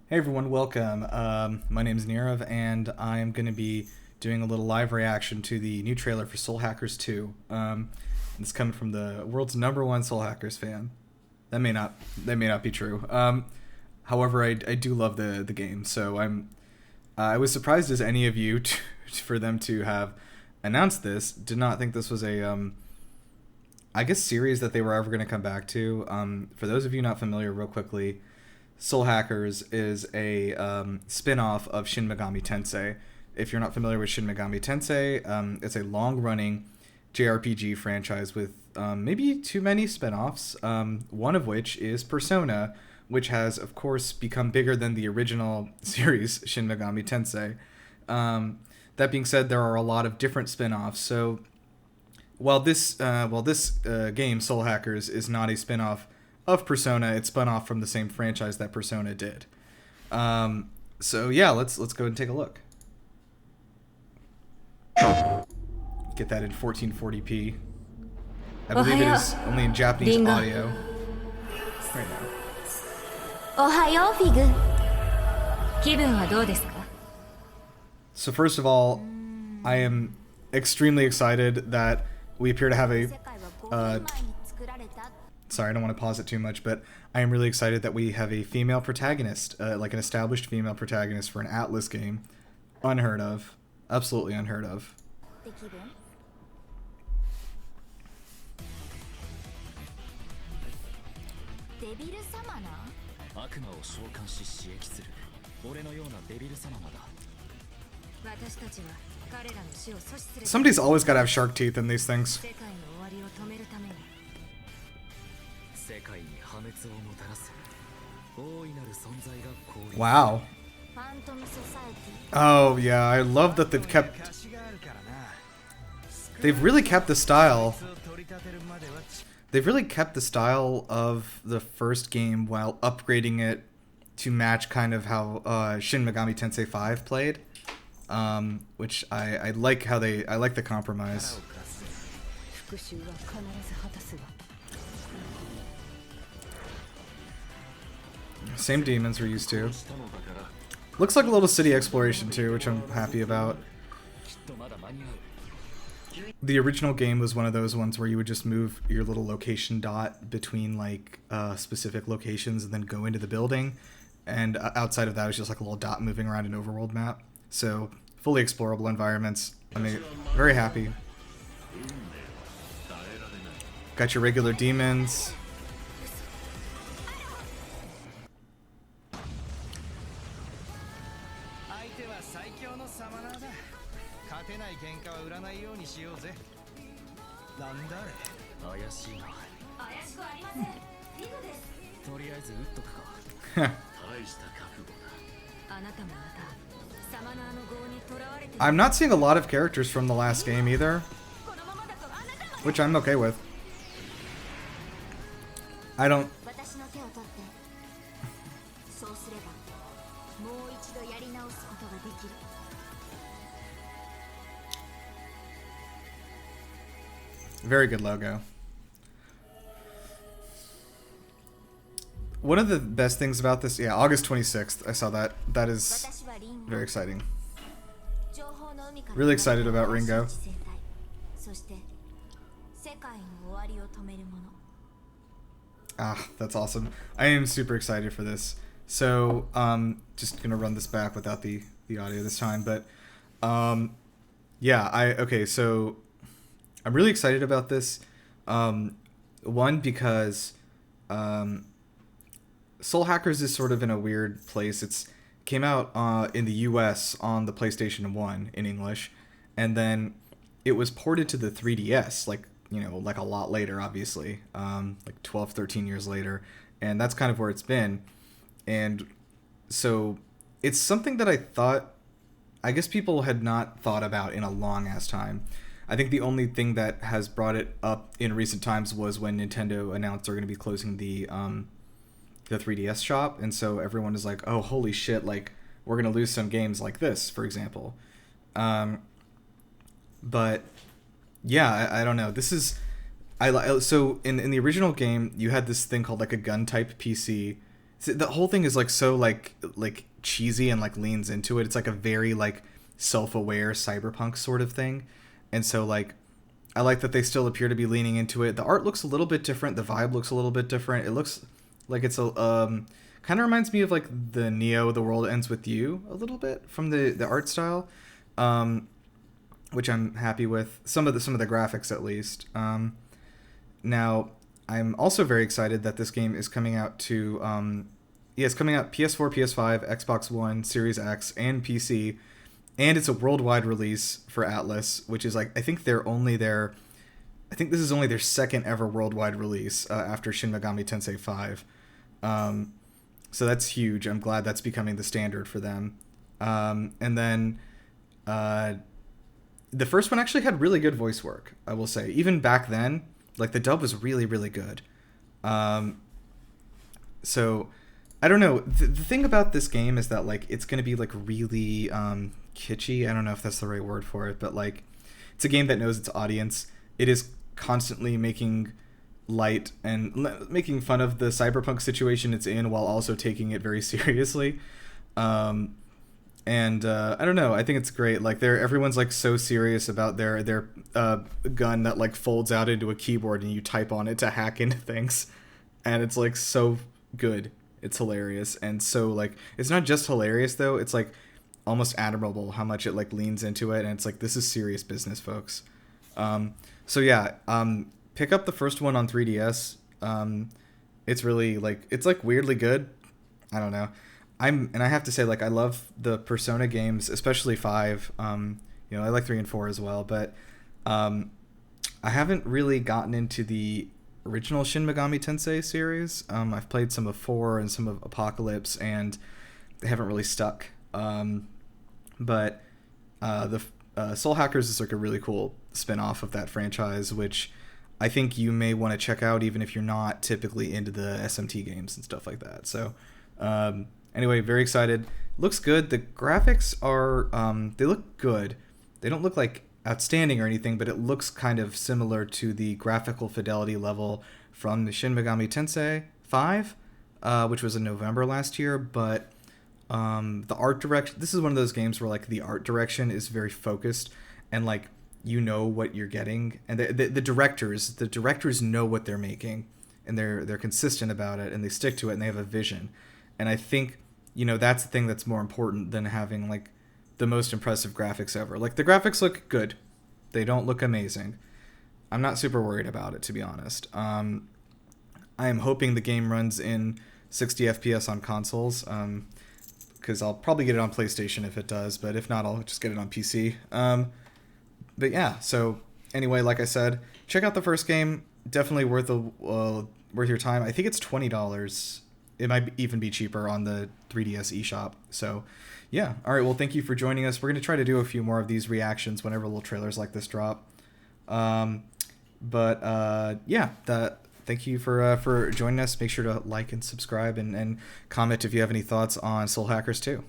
Hey everyone, welcome. My name is Nirav, and I'm going to be doing a little live reaction to the new trailer for Soul Hackers 2. It's coming from the world's #1 Soul Hackers fan. That may not be true. However, I do love the game, so I was surprised as any of you for them to have announced this. Did not think this was a I guess series that they were ever going to come back to. For those of you not familiar, real quickly, Soul Hackers is a spin-off of Shin Megami Tensei. If you're not familiar with Shin Megami Tensei, it's a long-running JRPG franchise with maybe too many spin-offs, one of which is Persona, which has, of course, become bigger than the original series, Shin Megami Tensei. That being said, there are a lot of different spin-offs, so while this game, Soul Hackers, is not a spin-off of Persona, it spun off from the same franchise that Persona did. So yeah, let's go ahead and take a look. Get that in 1440p. I believe it is only in Japanese audio right now. So first of all, I am extremely excited that we appear to have a sorry, I don't want to pause it too much, but I am really excited that we have a female protagonist, like an established female protagonist for an Atlas game. Unheard of. Absolutely unheard of. Somebody's always got to have shark teeth in these things. Wow. Oh yeah, I love that they've really kept the style. They've really kept the style of the first game while upgrading it to match kind of how Shin Megami Tensei 5 played. Which I like how I like the compromise. Same demons we're used to. Looks like a little city exploration too, which I'm happy about. The original game was one of those ones where you would just move your little location dot between like specific locations and then go into the building. And outside of that, it was just like a little dot moving around an overworld map. So fully explorable environments. I mean, very happy. Got your regular demons. I'm not seeing a lot of characters from the last game either, which I'm okay with. I don't... Very good logo. One of the best things about this, yeah, August 26th, I saw that. That is very exciting. Really excited about Ringo. Ah, that's awesome. I am super excited for this. So, just gonna run this back without the audio this time, but, yeah, okay, so I'm really excited about this. One, because, Soul Hackers is sort of in a weird place. It's came out in the US on the PlayStation 1 in English, and then it was ported to the 3DS, like, you know, like a lot later, obviously, like 12, 13 years later, and that's kind of where it's been. And so it's something that I guess people had not thought about in a long ass time. I think the only thing that has brought it up in recent times was when Nintendo announced they're going to be closing the 3DS shop, and so everyone is like, oh, holy shit, like, we're going to lose some games like this, for example. But, yeah, I don't know. This is... so, in the original game, you had this thing called, like, a gun-type PC, the whole thing is like so like cheesy and like leans into it. It's like a very like self-aware cyberpunk sort of thing, and so like I like that they still appear to be leaning into it. The art looks a little bit different. The vibe looks a little bit different. It looks like it's a kind of reminds me of like the Neo The World Ends With You a little bit from the art style, which I'm happy with. Some of the graphics at least. Now I'm also very excited that this game is coming out to it's coming out PS4, PS5, Xbox One, Series X, and PC. And it's a worldwide release for Atlas, which is like I think this is only their second ever worldwide release after Shin Megami Tensei 5. So that's huge. I'm glad that's becoming the standard for them. And then the first one actually had really good voice work, I will say. Even back then, like the dub was really, really good. So I don't know. The thing about this game is that like it's going to be like really kitschy. I don't know if that's the right word for it, but like it's a game that knows its audience. It is constantly making light and making fun of the cyberpunk situation it's in while also taking it very seriously. And I don't know. I think it's great. Like everyone's like so serious about their gun that like folds out into a keyboard and you type on it to hack into things, and it's like so good. It's hilarious. And so like it's not just hilarious though. It's like almost admirable how much it like leans into it, and it's like this is serious business, folks. So yeah, pick up the first one on 3DS. It's really like it's like weirdly good. I don't know. I have to say like I love the Persona games, especially 5. I like 3 and 4 as well, but I haven't really gotten into the original Shin Megami Tensei series. I've played some of 4 and some of Apocalypse, and they haven't really stuck. But the Soul Hackers is like a really cool spin-off of that franchise, which I think you may want to check out even if you're not typically into the SMT games and stuff like that. So anyway, very excited. Looks good. The graphics are they look good. They don't look like outstanding or anything, but it looks kind of similar to the graphical fidelity level from the Shin Megami Tensei 5, which was in November last year. But the art direction, this is one of those games where like the art direction is very focused and like you know what you're getting, and the directors know what they're making, and they're consistent about it, and they stick to it, and they have a vision. And I think that's the thing that's more important than having like the most impressive graphics ever. Like the graphics look good, they don't look amazing. I'm not super worried about it, to be honest. I am hoping the game runs in 60 FPS on consoles, because I'll probably get it on PlayStation if it does, but if not, I'll just get it on PC. But yeah, so anyway, like I said, check out the first game. Definitely worth your time. I think it's $20. It might even be cheaper on the 3DS eShop. So yeah, all right, well, thank you for joining us. We're going to try to do a few more of these reactions whenever little trailers like this drop. Thank you for joining us. Make sure to like and subscribe and comment if you have any thoughts on Soul Hackers 2.